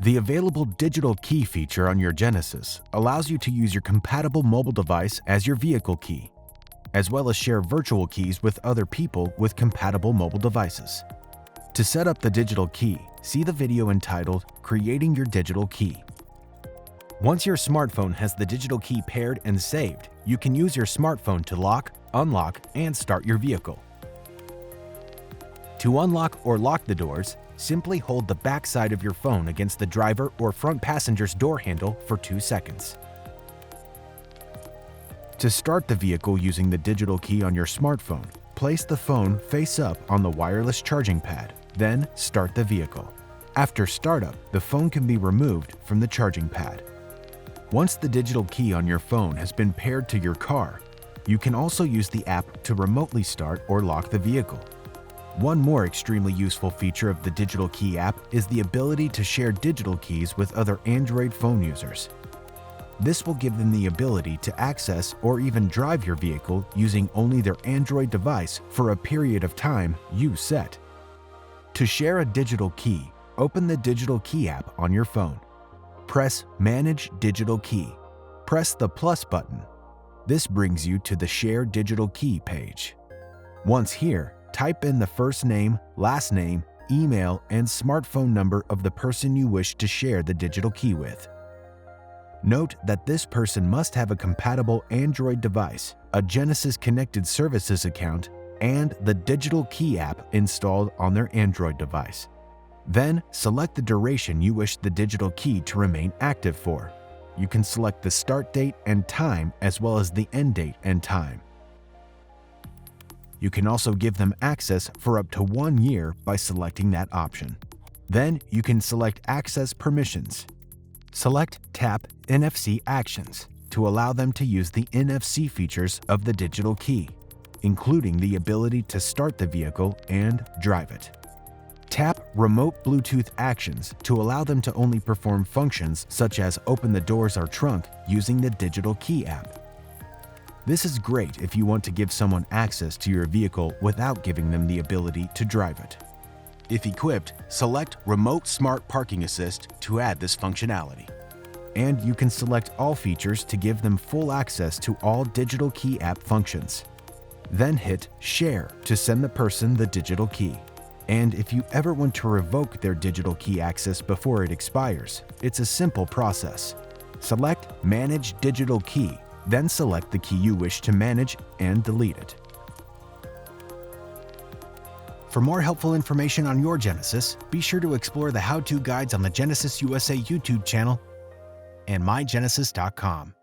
The available digital key feature on your Genesis allows you to use your compatible mobile device as your vehicle key, as well as share virtual keys with other people with compatible mobile devices. To set up the digital key, see the video entitled Creating Your Digital Key. Once your smartphone has the digital key paired and saved, you can use your smartphone to lock, unlock, and start your vehicle. To unlock or lock the doors, simply hold the back side of your phone against the driver or front passenger's door handle for 2 seconds. To start the vehicle using the digital key on your smartphone, place the phone face up on the wireless charging pad, then start the vehicle. After startup, the phone can be removed from the charging pad. Once the digital key on your phone has been paired to your car, you can also use the app to remotely start or lock the vehicle. One more extremely useful feature of the Digital Key app is the ability to share digital keys with other Android phone users. This will give them the ability to access or even drive your vehicle using only their Android device for a period of time you set. To share a digital key, open the Digital Key app on your phone. Press Manage Digital Key. Press the plus button. This brings you to the Share Digital Key page. Once here, type in the first name, last name, email, and smartphone number of the person you wish to share the digital key with. Note that this person must have a compatible Android device, a Genesis Connected Services account, and the Digital Key app installed on their Android device. Then, select the duration you wish the digital key to remain active for. You can select the start date and time as well as the end date and time. You can also give them access for up to 1 year by selecting that option. Then, you can select Access Permissions. Select Tap NFC Actions to allow them to use the NFC features of the digital key, including the ability to start the vehicle and drive it. Tap Remote Bluetooth Actions to allow them to only perform functions such as open the doors or trunk using the Digital Key app. This is great if you want to give someone access to your vehicle without giving them the ability to drive it. If equipped, select Remote Smart Parking Assist to add this functionality. And you can select all features to give them full access to all Digital Key app functions. Then hit Share to send the person the digital key. And if you ever want to revoke their digital key access before it expires, it's a simple process. Select Manage Digital Key, then select the key you wish to manage and delete it. For more helpful information on your Genesis, be sure to explore the how-to guides on the Genesis USA YouTube channel and mygenesis.com.